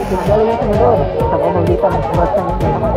galing sa Lord sa pamamagitan ng oras ng inyong naman.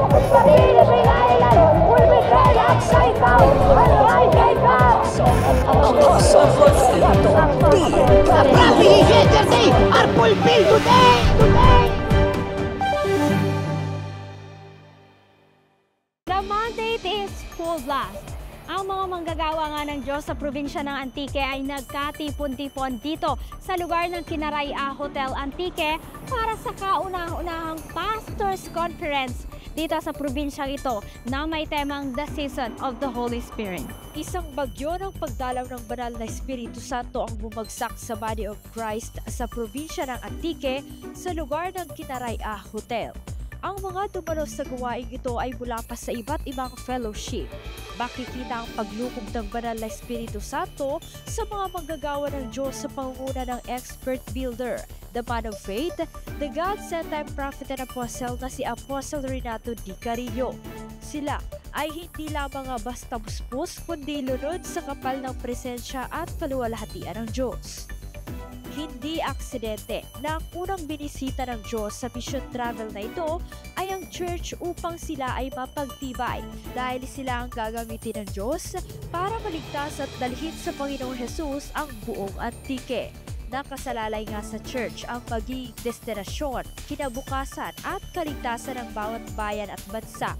The mandate is full blast. Ang mga manggagawa nga ng Diyos sa probinsya ng Antique ay nagkatipon-tipon dito sa lugar ng Kinaraya Hotel Antique para sa kauna-unahang Pastors Conference dito sa probinsyang ito na may temang The Season of the Holy Spirit. Isang bagyo ng pagdalaw ng banal na Espiritu Santo ang bumagsak sa Body of Christ sa probinsya ng Antique sa lugar ng Kinaraya Hotel. Ang mga dumalo sa gawaing ito ay mula pa sa iba't ibang fellowship. Makikita ang paglukog ng banal na Espiritu Santo sa mga manggagawa ng Diyos sa pangunguna ng expert builder, the man of faith, the God-sent-time prophet and apostle na si Apostle Renato D. Carillo. Sila ay hindi lamang basta buspos kundi lunod sa kapal ng presensya at kaluwalhatian ng Diyos. Hindi aksidente na ang unang binisita ng Diyos sa mission travel na ito ay ang church upang sila ay mapagtibay dahil sila ang gagamitin ng Diyos para maligtas at dalhin sa Panginoong Jesus ang buong Antique. Nakasalalay nga sa church ang magiging destinasyon, kinabukasan at kaligtasan ng bawat bayan at bansa.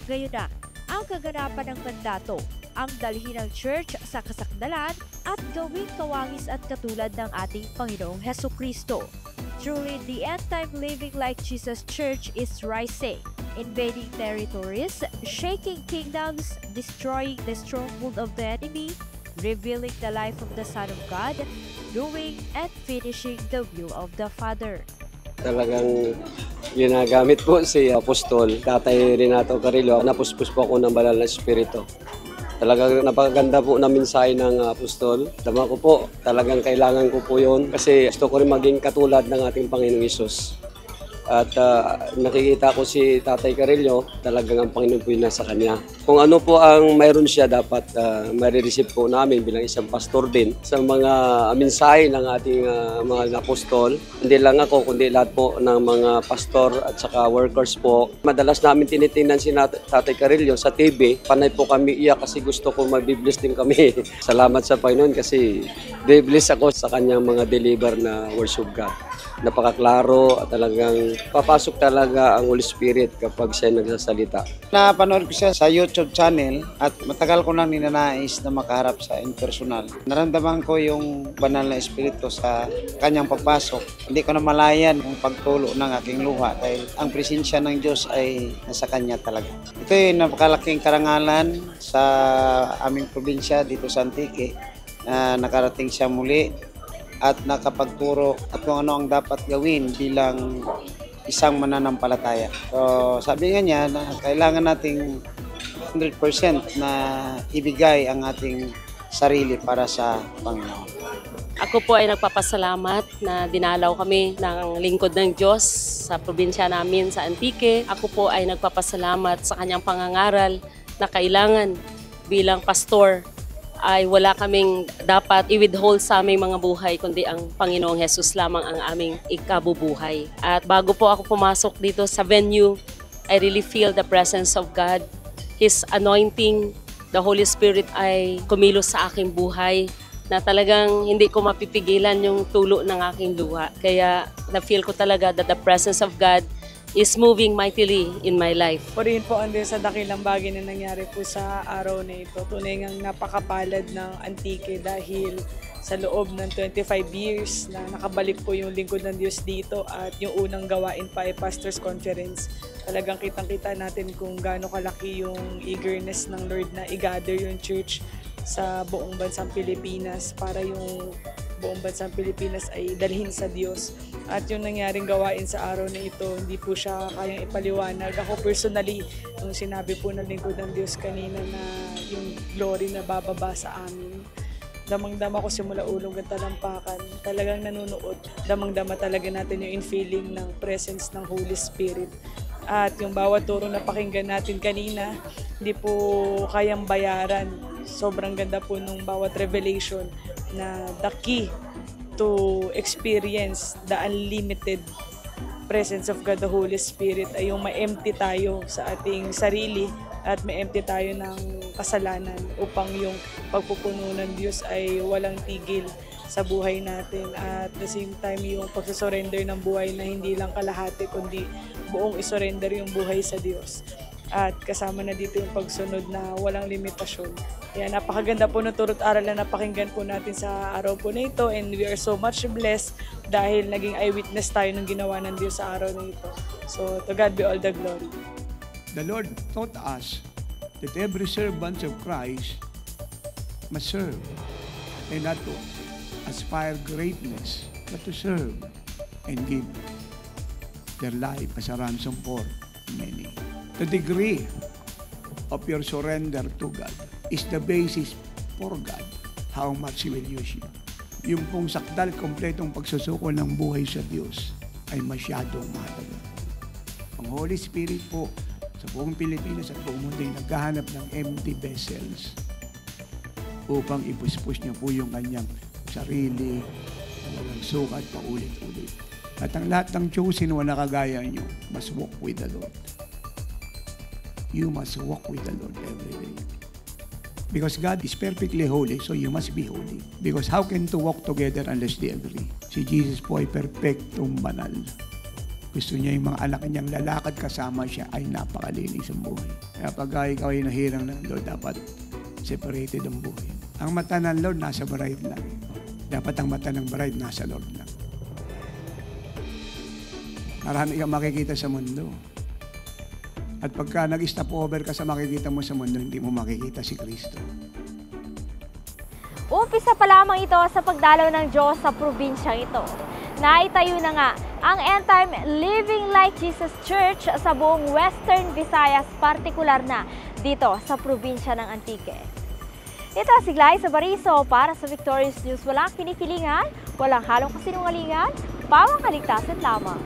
Ngayon na, ang kaganapan ng mandato ang dalhin ng church sa kasakdalan at gawing kawangis at katulad ng ating Panginoong Hesukristo. Truly, the end-time living like Jesus Church is rising, invading territories, shaking kingdoms, destroying the stronghold of the enemy, revealing the life of the Son of God, doing and finishing the will of the Father. Talagang ginagamit po si Apostol Tatay Renato Carillo. Napuspos po ako ng banal na espiritu. Talagang napakaganda po na mensahe ng Apostol. Tama ko po, talagang kailangan ko po yun kasi gusto ko rin maging katulad ng ating Panginoong Hesus. At nakikita ko si Tatay Carillo, talagang ang Panginoon po yun nasa kanya. Kung ano po ang mayroon siya, dapat marireceive po namin bilang isang pastor din sa mga mensahe ng ating mga apostol. Hindi lang ako, kundi lahat po ng mga pastor at saka workers po. Madalas namin tinitingnan si Tatay Carillo sa TV. Panay po kami iyak kasi gusto ko mabibless din kami. Salamat sa Panginoon kasi bibless ako sa kanyang mga deliver na words of God. Napakaklaro at talagang papasok talaga ang Holy Spirit kapag siya nagsasalita. Napanood ko siya sa YouTube channel at matagal ko nang ninanais na makaharap sa impersonal. Naramdaman ko yung banal na espiritu sa kanyang pagpasok. Hindi ko na malayan yung pagtulo ng aking luha dahil ang presensya ng Diyos ay nasa kanya talaga. Ito ay napakalaking karangalan sa aming probinsya dito sa Antique na nakarating siya muli at nakapagturo at kung ano ang dapat gawin bilang isang mananampalataya. So sabi nga niya na kailangan nating 100% na ibigay ang ating sarili para sa Panginoon. Ako po ay nagpapasalamat na dinalaw kami ng lingkod ng Diyos sa probinsya namin sa Antique. Ako po ay nagpapasalamat sa kanyang pangangaral na kailangan bilang pastor ay wala kaming dapat i-withhold sa aming mga buhay kundi ang Panginoong Jesus lamang ang aming ikabubuhay. At bago po ako pumasok dito sa venue, I really feel the presence of God. His anointing, the Holy Spirit ay kumilos sa aking buhay na talagang hindi ko mapipigilan yung tulo ng aking luha. Kaya na-feel ko talaga that the presence of God is moving mightily in my life. Purihin po ang Diyos sa dakilang bagay na nangyari po sa araw na ito. Tunay ngang napakapalad ng Antique dahil sa loob ng 25 years na nakabalik po yung lingkod ng Diyos dito at yung unang gawain pa ay Pastors Conference. Talagang kitang-kita natin kung gaano kalaki yung eagerness ng Lord na i-gather yung church sa buong bansang Pilipinas para yung buong bansang Pilipinas ay dalhin sa Diyos. At yung nangyaring gawain sa araw na ito, hindi po siya kayang ipaliwanag. Ako personally, nung sinabi po ng lingkod ng Diyos kanina na yung glory na bababa sa amin, damang-dama ko simula ulong at talampakan. Talagang nanunood. Damang-dama talaga natin yung infilling ng presence ng Holy Spirit. At yung bawat turo na pakinggan natin kanina, hindi po kayang bayaran. Sobrang ganda po nung bawat revelation na the key to experience the unlimited presence of God, the Holy Spirit, ay yung ma-empty tayo sa ating sarili at ma-empty tayo ng kasalanan upang yung pagpupuno ng Diyos ay walang tigil sa buhay natin. At the same time, yung pagsasurrender ng buhay na hindi lang kalahati, kundi buong isurrender yung buhay sa Diyos. At kasama na dito yung pagsunod na walang limitasyon. Kaya napakaganda po ng turot aral na napakinggan po natin sa araw po na ito, and we are so much blessed dahil naging eyewitness tayo ng ginawa ng Diyos sa araw na ito. So to God be all the glory. The Lord taught us that every servant of Christ must serve and not to aspire greatness, but to serve and give their life as a ransom for many. The degree of your surrender to God is the basis for God, how much He will use you. Yung pong sakdal, kompletong pagsusuko ng buhay sa Diyos ay masyadong mahalaga. Ang Holy Spirit po sa buong Pilipinas at buong mundo ay naghahanap ng empty vessels upang ipuspos niya po yung kanyang sarili na walang sukat paulit-ulit. At ang lahat ng chosen na kagaya niyo must walk with the Lord. You must walk with the Lord every day. Because God is perfectly holy, so you must be holy. Because how can two walk together unless they agree? Si Jesus po ay perfectong banal. Gusto niya yung mga anak niyang lalakad kasama siya ay napakalinis ang buhay. Kaya pag ikaw ay nahirang ng Lord, dapat separated ang buhay. Ang mata ng Lord nasa bride lang. Dapat ang mata ng bride nasa Lord lang. Marami kang makikita sa mundo. At pagka nag-stop over ka sa makikita mo sa mundo, hindi mo makikita si Kristo. Umpisa pa lamang ito sa pagdalaw ng Diyos sa probinsyang ito. Naitayo na nga ang End-Time Living Like Jesus Church sa buong Western Visayas, partikular na dito sa probinsya ng Antique. Ito si Glyza Bariso para sa Victorious News. Walang kinikilingan, walang halong kasinungalingan, pawang kaligtasan lamang.